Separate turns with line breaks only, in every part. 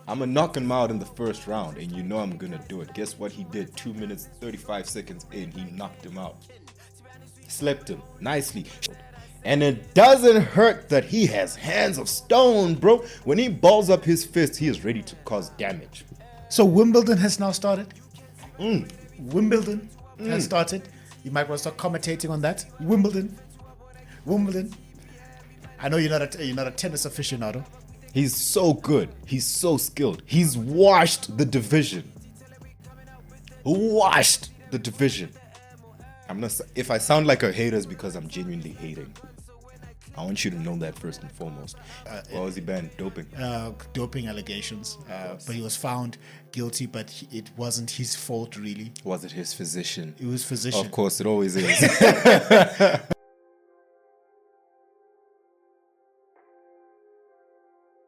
I'm going to knock him out in the first round, and you know I'm going to do it. Guess what he did? 2 minutes, 35 seconds in, he knocked him out. Slept him nicely. And it doesn't hurt that he has hands of stone, bro. When he balls up his fist, he is ready to cause damage.
So Wimbledon has now started. Wimbledon has started. You might want to start commentating on that. Wimbledon. I know you're not a tennis aficionado.
He's so good. He's so skilled. He's washed the division. Washed the division. If I sound like a hater, it's because I'm genuinely hating. I want you to know that first and foremost. Why was he banned? Doping.
Doping allegations. But he was found guilty, but it wasn't his fault, really.
Was it his physician?
It was physician.
Of course, it always is.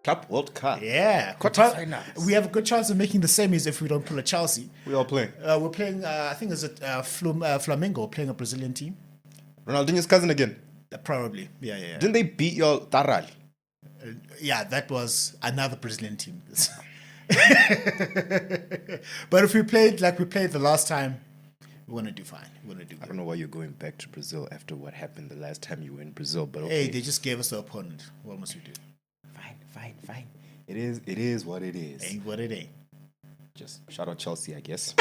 Cup World Cup.
Yeah.
Quarterfinals.
We have a good chance of making the semis if we don't pull a Chelsea.
We all playing.
We're playing, I think it's Flamengo, playing a Brazilian team.
Ronaldinho's cousin again.
Probably. Yeah.
Didn't they beat your Taral?
Yeah, that was another Brazilian team. But if we played like we played the last time, we're going to do fine.
I don't know why you're going back to Brazil after what happened the last time you were in Brazil, but okay.
Hey, they just gave us the opponent. What must we do?
Fine. It is what it is.
Ain't what it ain't.
Just shout out Chelsea, I guess.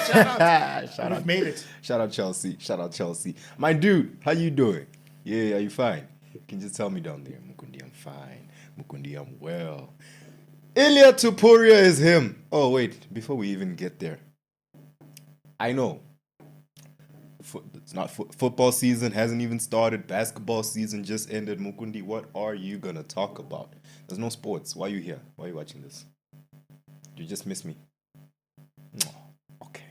Shout out. We've made it.
Shout out Chelsea. My dude, how you doing? Yeah, are you fine? You can just tell me down there. Mukundi, I'm fine. Mukundi, I'm well. Ilia Topuria is him. Oh, wait, before we even get there. I know. It's not football season, hasn't even started. Basketball season just ended. Mukundi, what are you going to talk about? There's no sports. Why are you here? Why are you watching this? You just miss me. Oh, okay.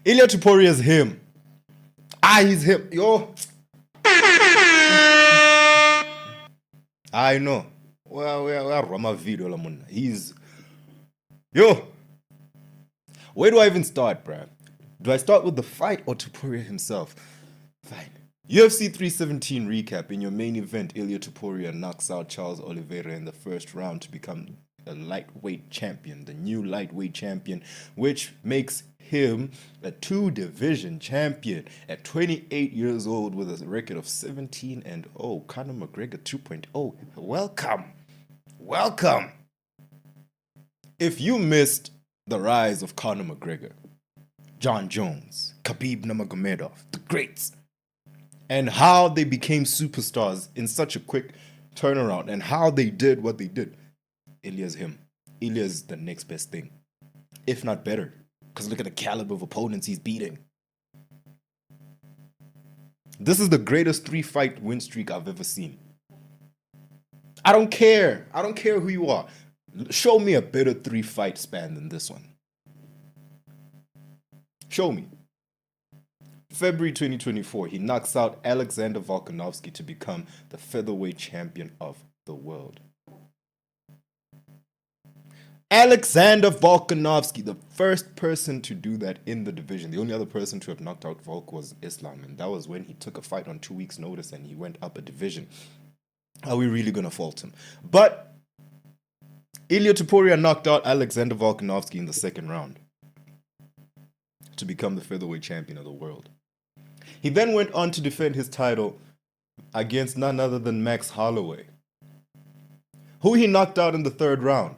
Ilia Topuria is him. He's him. Yo. I know. Well, we're Roma video. He's. Yo. Where do I even start, bruh? Do I start with the fight or Topuria himself? Fine. UFC 317 recap. In your main event, Ilia Topuria knocks out Charles Oliveira in the first round to become a lightweight champion, the new lightweight champion, which makes him a two-division champion at 28 years old with a record of 17-0. Conor McGregor 2.0. Welcome. If you missed the rise of Conor McGregor, John Jones, Khabib Nurmagomedov, the greats, and how they became superstars in such a quick turnaround and how they did what they did, Ilia's him. Ilia's the next best thing, if not better, because look at the caliber of opponents he's beating. This is the greatest 3-fight win streak I've ever seen. I don't care who you are. Show me a better 3-fight span than this one. Show me. February 2024, he knocks out Alexander Volkanovski to become the featherweight champion of the world. Alexander Volkanovski, the first person to do that in the division. The only other person to have knocked out Volk was Islam, and that was when he took a fight on 2 weeks' notice and he went up a division. Are we really going to fault him? But Ilia Topuria knocked out Alexander Volkanovski in the second round to become the featherweight champion of the world. He then went on to defend his title against none other than Max Holloway, who he knocked out in the third round.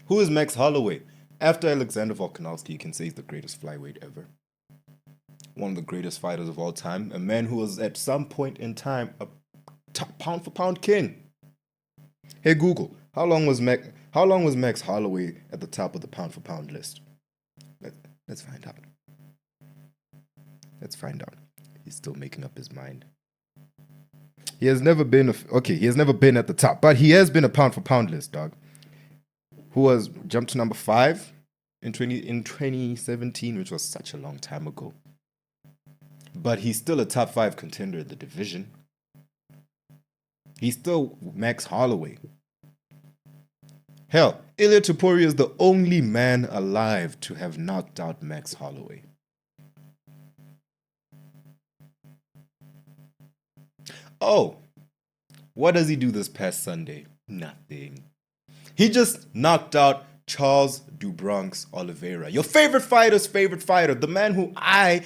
Who is Max Holloway? After Alexander Volkanovski, you can say he's the greatest flyweight ever. One of the greatest fighters of all time. A man who was at some point in time a pound-for-pound king. Hey Google, how long was Max Holloway at the top of the pound-for-pound list? Let's find out. He's still making up his mind. He has never been at the top, but he has been a pound-for-pound list, dog. Who was jumped to number 5 in 2017, which was such a long time ago. But he's still a top 5 contender in the division. He's still Max Holloway. Hell, Ilia Topuria is the only man alive to have knocked out Max Holloway. Oh, what does he do this past Sunday? Nothing. He just knocked out Charles Oliveira. Your favorite fighter's favorite fighter. The man who I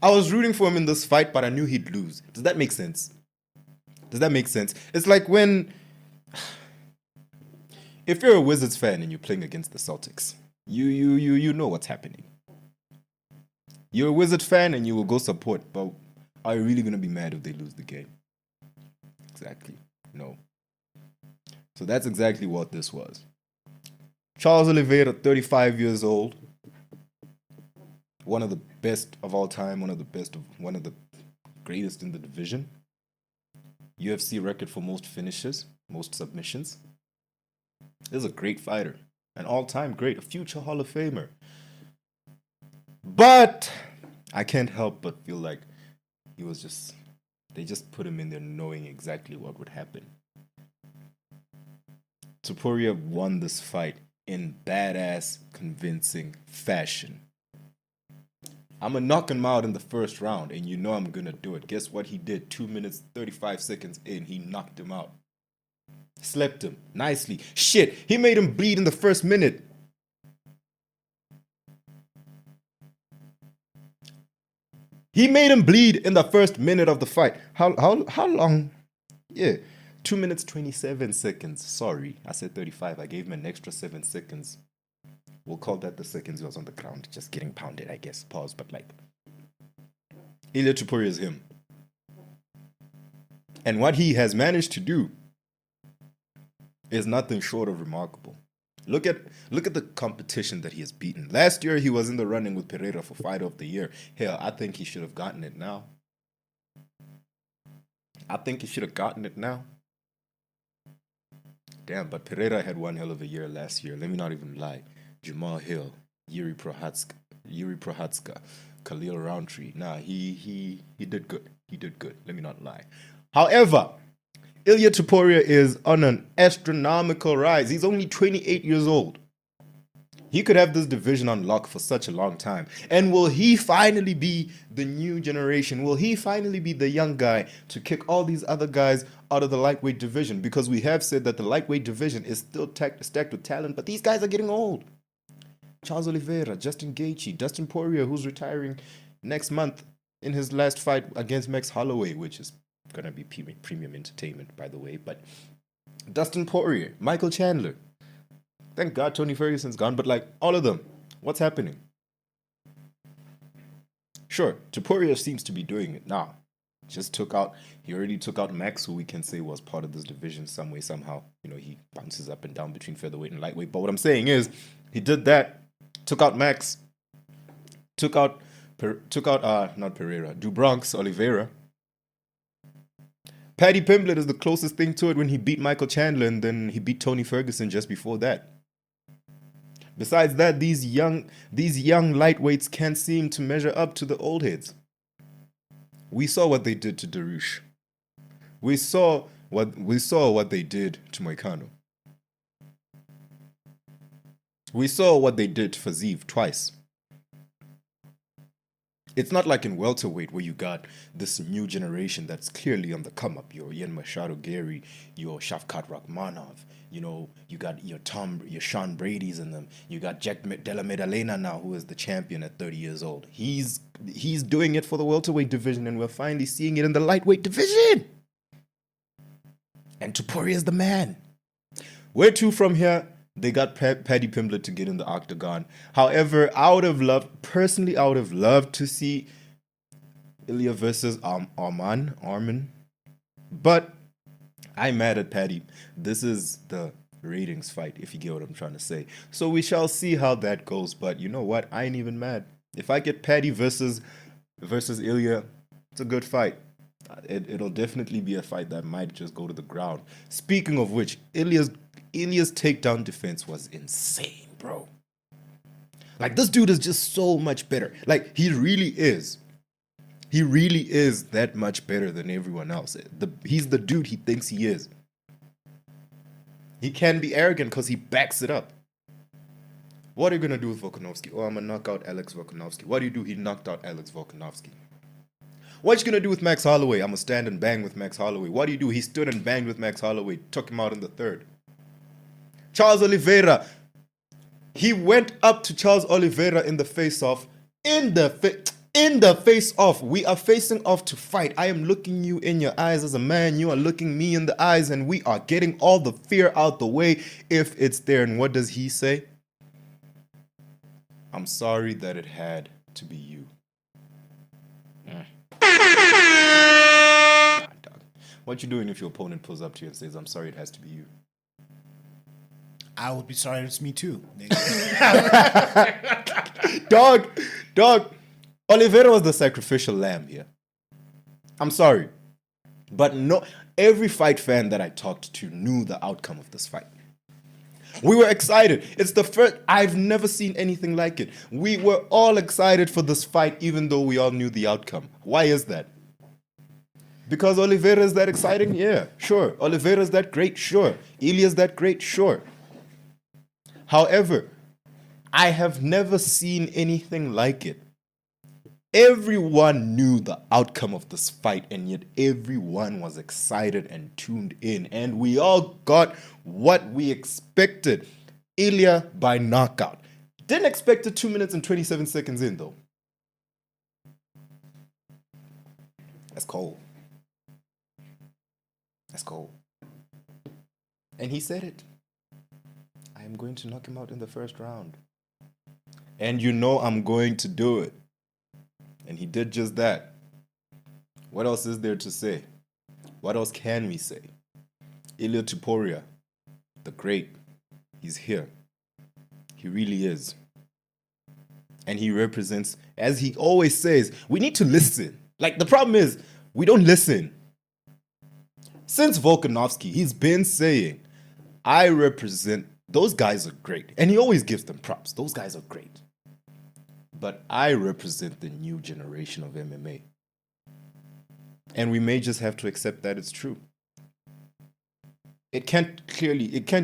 was rooting for him in this fight, but I knew he'd lose. Does that make sense? Does that make sense? It's like when, if you're a Wizards fan and you're playing against the Celtics, you know what's happening. You're a Wizard fan and you will go support, but are you really going to be mad if they lose the game? Exactly. No. So that's exactly what this was. Charles Oliveira, 35 years old. One of the best of all time, one of the greatest in the division. UFC record for most finishes, most submissions. This is a great fighter. An all-time great, a future Hall of Famer. But I can't help but feel like they just put him in there knowing exactly what would happen. Topuria won this fight in badass, convincing fashion. I'm going to knock him out in the first round, and you know I'm going to do it. Guess what he did? 2 minutes, 35 seconds in, he knocked him out. Slept him nicely. Shit, he made him bleed in the first minute. He made him bleed in the first minute of the fight. How long? Yeah, 2 minutes, 27 seconds. Sorry, I said 35. I gave him an extra 7 seconds. We'll call that the seconds he was on the ground, just getting pounded, I guess. Pause, but like, Ilia Topuria is him. And what he has managed to do is nothing short of remarkable. Look at the competition that he has beaten. Last year, he was in the running with Pereira for Fighter of the Year. Hell, I think he should have gotten it now. Damn, but Pereira had one hell of a year last year. Let me not even lie. Jamal Hill, Yuri Prohatska, Khalil Roundtree. Nah, he did good. He did good. Let me not lie. However, Ilia Topuria is on an astronomical rise. He's only 28 years old. He could have this division on lock for such a long time. And will he finally be the new generation? Will he finally be the young guy to kick all these other guys out of the lightweight division? Because we have said that the lightweight division is still stacked with talent, but these guys are getting old. Charles Oliveira, Justin Gaethje, Dustin Poirier, who's retiring next month in his last fight against Max Holloway, which is going to be premium entertainment, by the way. But Dustin Poirier, Michael Chandler. Thank God Tony Ferguson's gone, but like all of them, what's happening? Sure, Topuria seems to be doing it now. He already took out Max, who we can say was part of this division some way, somehow. You know, he bounces up and down between featherweight and lightweight. But what I'm saying is, he did that, took out Max, took out not Pereira, Bronx Oliveira. Paddy Pimblett is the closest thing to it when he beat Michael Chandler, and then he beat Tony Ferguson just before that. Besides that, these young lightweights can't seem to measure up to the old heads. We saw what they did to Darush. We saw what they did to Moicano. We saw what they did to Faziev twice. It's not like in welterweight where you got this new generation that's clearly on the come up. Your Ian Machado Gary, your Shavkat Rakhmonov, you know, you got your Sean Brady's in them. You got Jack Della Maddalena now, who is the champion at 30 years old. He's doing it for the welterweight division, and we're finally seeing it in the lightweight division. And Topuria is the man. Where to from here? They got Paddy Pimblett to get in the octagon. However, I would have loved to see Ilia versus Arman. But I'm mad at Paddy. This is the ratings fight, if you get what I'm trying to say. So we shall see how that goes. But you know what? I ain't even mad. If I get Paddy versus Ilia, it's a good fight. It'll definitely be a fight that might just go to the ground. Speaking of which, Ilia's takedown defense was insane, bro. Like, this dude is just so much better. Like, he really is. He really is that much better than everyone else. He's the dude he thinks he is. He can be arrogant because he backs it up. What are you going to do with Volkanovski? Oh, I'm going to knock out Alex Volkanovski. What do you do? He knocked out Alex Volkanovski. What you gonna do with Max Holloway? I'm gonna stand and bang with Max Holloway. What do? He stood and banged with Max Holloway, took him out in the third. Charles Oliveira, he went up to Charles Oliveira in the face-off. In the face-off. We are facing off to fight. I am looking you in your eyes as a man. You are looking me in the eyes, and we are getting all the fear out the way if it's there. And what does he say? I'm sorry that it had to be you. What you doing if your opponent pulls up to you and says, I'm sorry it has to be you?
I would be sorry it's me too.
Dog. Oliveira was the sacrificial lamb here. I'm sorry. But no, every fight fan that I talked to knew the outcome of this fight. We were excited. It's the first, I've never seen anything like it. We were all excited for this fight, even though we all knew the outcome. Why is that? Because Oliveira is that exciting? Yeah, sure. Oliveira is that great? Sure. Ilia is that great? Sure. However, I have never seen anything like it. Everyone knew the outcome of this fight, and yet everyone was excited and tuned in, and we all got what we expected. Ilia by knockout. Didn't expect it 2 minutes and 27 seconds in, though. That's cold. That's cold. And he said it. I am going to knock him out in the first round. And you know I'm going to do it. And he did just that. What else is there to say? What else can we say? Ilia Topuria, the great, he's here. He really is. And he represents, as he always says, we need to listen. Like, the problem is, we don't listen. Since Volkanovski, he's been saying, I represent, those guys are great. And he always gives them props. Those guys are great. But I represent the new generation of MMA. And we may just have to accept that it's true. It can't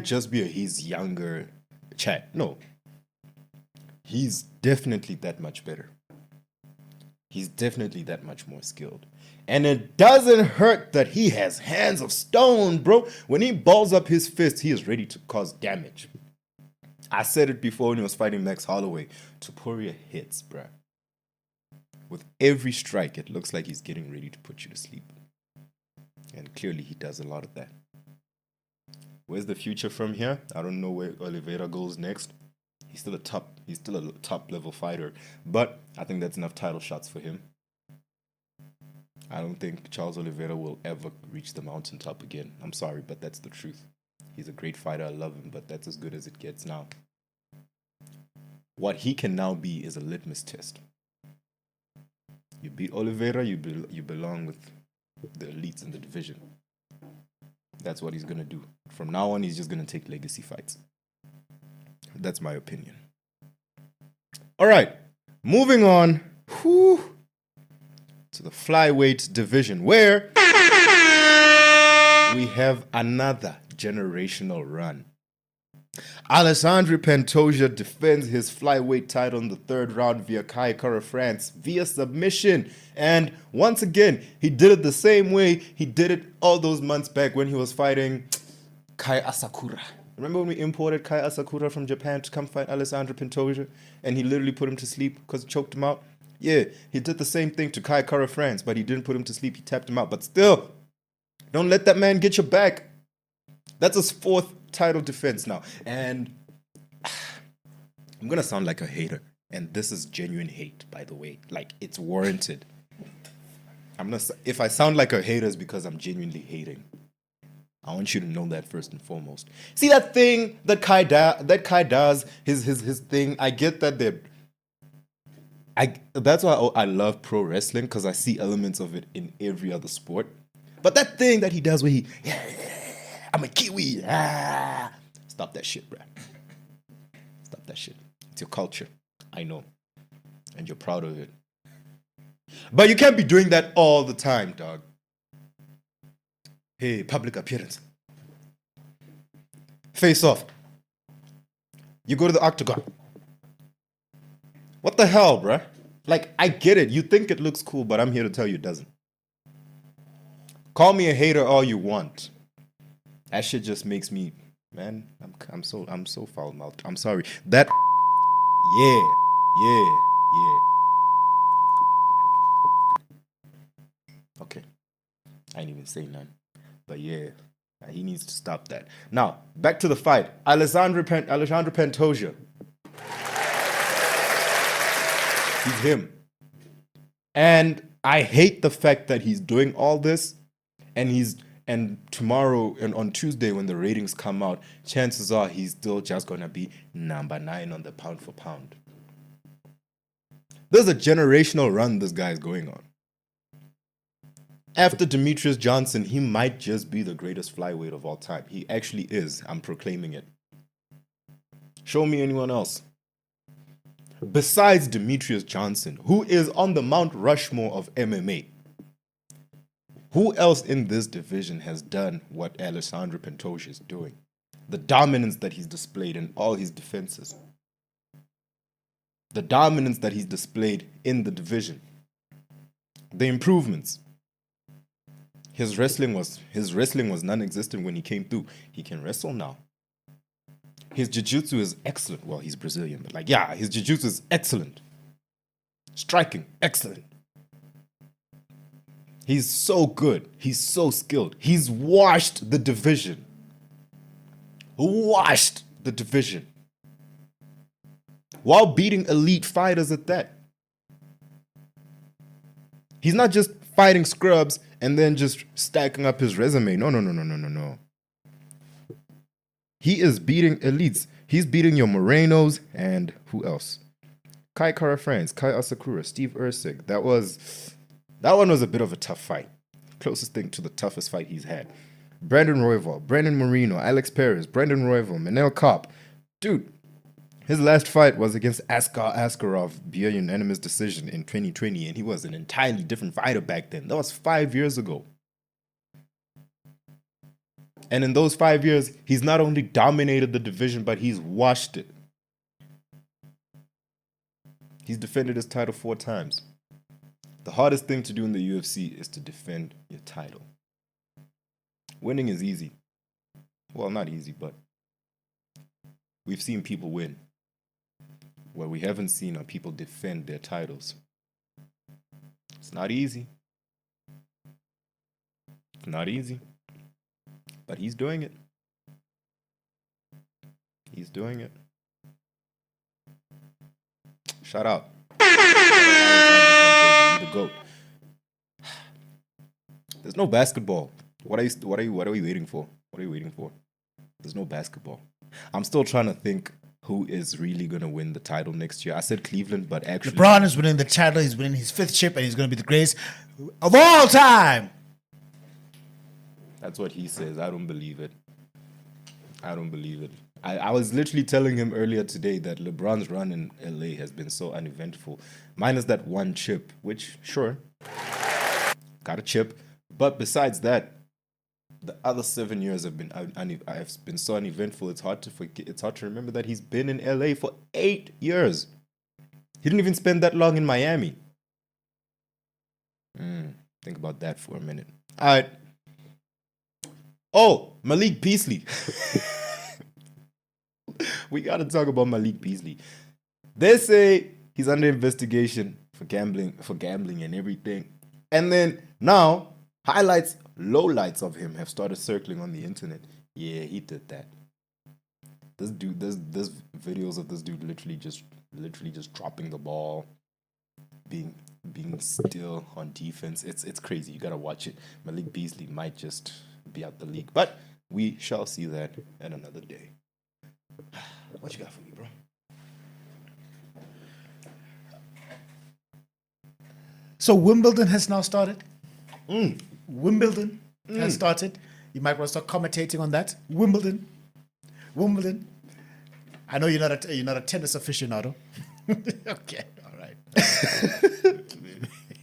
just be he's younger chat. No. He's definitely that much better. He's definitely that much more skilled. And it doesn't hurt that he has hands of stone, bro. When he balls up his fist, he is ready to cause damage. I said it before when he was fighting Max Holloway. Topuria hits, bruh. With every strike, it looks like he's getting ready to put you to sleep. And clearly he does a lot of that. Where's the future from here? I don't know where Oliveira goes next. He's still a top level fighter. But I think that's enough title shots for him. I don't think Charles Oliveira will ever reach the mountaintop again. I'm sorry, but that's the truth. He's a great fighter. I love him, but that's as good as it gets now. What he can now be is a litmus test. You beat Oliveira, you belong with the elites in the division. That's what he's going to do. From now on, he's just going to take legacy fights. That's my opinion. All right, moving on to the flyweight division, where we have another generational run. Alexandre Pantoja defends his flyweight title in the third round via Kai Kara France via submission. And once again, he did it the same way he did it all those months back when he was fighting Kai Asakura. Remember when we imported Kai Asakura from Japan to come fight Alexandre Pantoja? And he literally put him to sleep because he choked him out? Yeah, he did the same thing to Kai Kara France, but he didn't put him to sleep. He tapped him out. But still, don't let that man get your back. That's his fourth title defense now. And I'm going to sound like a hater. And this is genuine hate, by the way. Like, it's warranted. If I sound like a hater, it's because I'm genuinely hating. I want you to know that first and foremost. See that thing that Kai does, his thing. I get that that's why I love pro wrestling, because I see elements of it in every other sport. But that thing that he does where I'm a Kiwi. Stop that shit, bruh. Stop that shit. It's your culture. I know. And you're proud of it. But you can't be doing that all the time, dog. Hey, public appearance. Face off. You go to the octagon. What the hell, bruh? Like, I get it. You think it looks cool, but I'm here to tell you it doesn't. Call me a hater all you want. That shit just makes me, man. I'm so foul mouthed. I'm sorry. That. Yeah. Okay. I ain't even say none. But yeah, he needs to stop that. Now, back to the fight. Alexandre Pantoja. He's him. And I hate the fact that he's doing all this, and tomorrow and on Tuesday when the ratings come out, chances are he's still just gonna be number 9 on the pound for pound. There's a generational run this guy is going on. After Demetrious Johnson, he might just be the greatest flyweight of all time. He actually is. I'm proclaiming it. Show me anyone else. Besides Demetrious Johnson, who is on the Mount Rushmore of MMA, who else in this division has done what Alexandre Pantoja is doing? The dominance that he's displayed in all his defenses. The dominance that he's displayed in the division. The improvements. His wrestling was non-existent when he came through. He can wrestle now. His jiu-jitsu is excellent. Well, he's Brazilian, but his jiu-jitsu is excellent. Striking, excellent. He's so good. He's so skilled. He's washed the division. Washed the division. While beating elite fighters at that. He's not just fighting scrubs and then just stacking up his resume. No. He is beating elites. He's beating your Morenos and who else? Kai Kara-France, Kai Asakura, Steve Erceg. That one was a bit of a tough fight. Closest thing to the toughest fight he's had. Brandon Royval, Brandon Moreno, Alex Perez, Brandon Royval, Manel Kopp. Dude, his last fight was against Askar Askarov via unanimous decision in 2020, and he was an entirely different fighter back then. That was 5 years ago. And in those 5 years, he's not only dominated the division, but he's washed it. He's defended his title 4 times. The hardest thing to do in the UFC is to defend your title. Winning is easy. Well, not easy, but we've seen people win. What we haven't seen are people defend their titles. It's not easy. It's not easy. But he's doing it. He's doing it. Shout out. The GOAT. There's no basketball. What are we waiting for? What are you waiting for? There's no basketball. I'm still trying to think who is really going to win the title next year. I said Cleveland, but actually
LeBron is winning the title. He's winning his 5th chip, and he's going to be the greatest of all time.
That's what he says. I don't believe it. I was literally telling him earlier today that LeBron's run in LA has been so uneventful. Minus that one chip, which, sure, got a chip. But besides that, the other 7 years have been so uneventful. It's hard to forget. It's hard to remember that he's been in LA for 8 years. He didn't even spend that long in Miami. Think about that for a minute. All right. Oh, Malik Beasley. We got to talk about Malik Beasley. They say he's under investigation for gambling and everything. And then now, lowlights of him have started circling on the internet. Yeah, he did that. This dude, there's videos of this dude literally just dropping the ball, being still on defense. It's crazy. You gotta watch it. Malik Beasley might just be out the league, but we shall see that at another day. What you got for me, bro?
So Wimbledon has now started. Wimbledon has started. You might want to start commentating on that. Wimbledon. I know you're not a tennis aficionado. Okay, all right.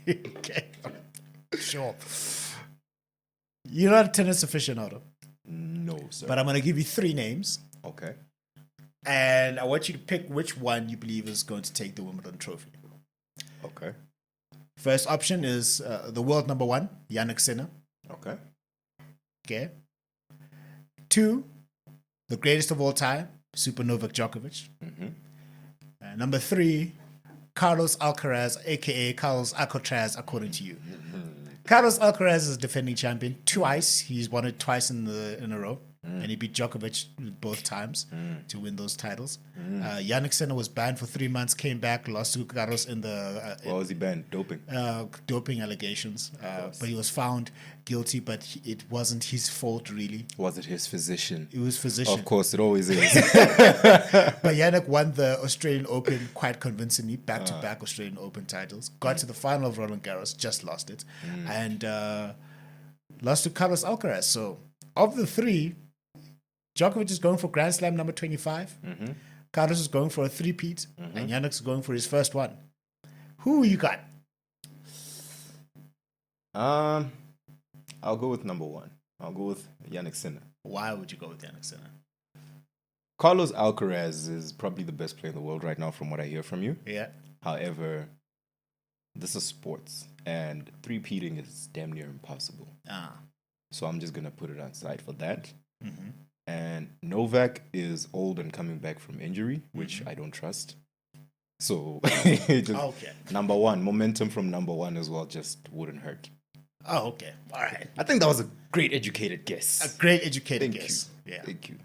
Okay, sure. You're not a tennis aficionado.
No, sir.
But I'm going to give you 3 names.
Okay.
And I want you to pick which one you believe is going to take the Wimbledon trophy.
Okay.
First option is the world number 1, Yannick Sinner.
Okay.
Okay. 2, the greatest of all time, Super Novak Djokovic. Number 3, Carlos Alcaraz, aka Carlos Alcatraz, according to you. Carlos Alcaraz is defending champion twice. He's won it twice in a row. And he beat Djokovic both times to win those titles. Yannick Sinner was banned for 3 months, came back, lost to Carlos in the...
What was he banned? Doping?
Doping allegations. But he was found guilty, but it wasn't his fault, really.
Was it his physician?
It was physician.
Of course, it always is.
But Yannick won the Australian Open quite convincingly, back-to-back Australian Open titles. Got to the final of Roland Garros, just lost it. And lost to Carlos Alcaraz. So, of the 3... Djokovic is going for Grand Slam number 25. Carlos is going for a three-peat. And Yannick is going for his first one. Who you got?
I'll go with number 1. I'll go with Yannick Sinner.
Why would you go with Yannick Sinner?
Carlos Alcaraz is probably the best player in the world right now from what I hear from you.
Yeah.
However, this is sports. And three-peating is damn near impossible. So I'm just going to put it aside for that. And Novak is old and coming back from injury, which I don't trust. So, number 1, momentum from number 1 as well just wouldn't hurt.
Oh, okay. All right.
I think that was a great educated guess.
A great educated
Thank
guess.
you.
Yeah.
Thank you.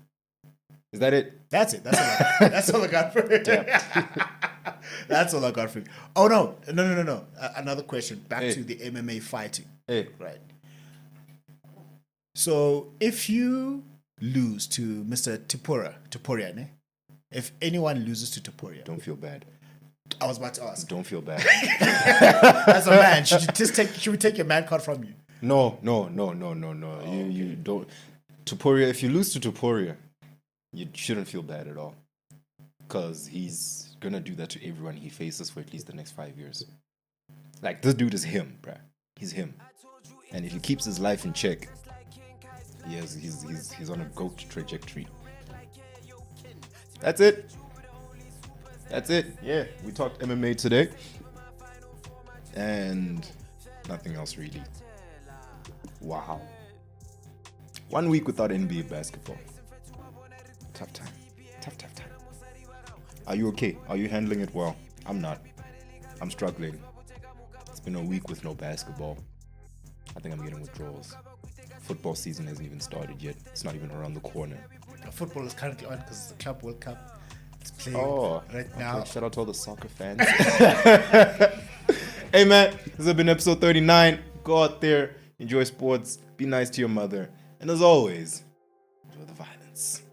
Is that it?
That's it. That's all I got for it. That's all I got for you. Oh, no. Another question. Back to the MMA fighting. Right. So, if you lose to Mr. Topuria, ne? If anyone loses to Topuria,
don't feel bad.
I was about to ask.
Don't feel bad.
As a man, should we take your man card from you?
No. You don't. Topuria, if you lose to Topuria, you shouldn't feel bad at all. Because he's going to do that to everyone he faces for at least the next 5 years. Like, this dude is him, bruh. He's him. And if he keeps his life in check, he's on a GOAT trajectory. That's it. Yeah, we talked MMA today. And nothing else really. Wow. 1 week without NBA basketball. Tough time. Are you okay? Are you handling it well? I'm not. I'm struggling. It's been a week with no basketball. I think I'm getting withdrawals. Football season hasn't even started yet. It's not even around the corner.
Football is currently on because it's the Club World Cup. It's playing right now.
Okay. Shout out to all the soccer fans. Hey man, this has been episode 39. Go out there, enjoy sports, be nice to your mother, and as always, enjoy the violence.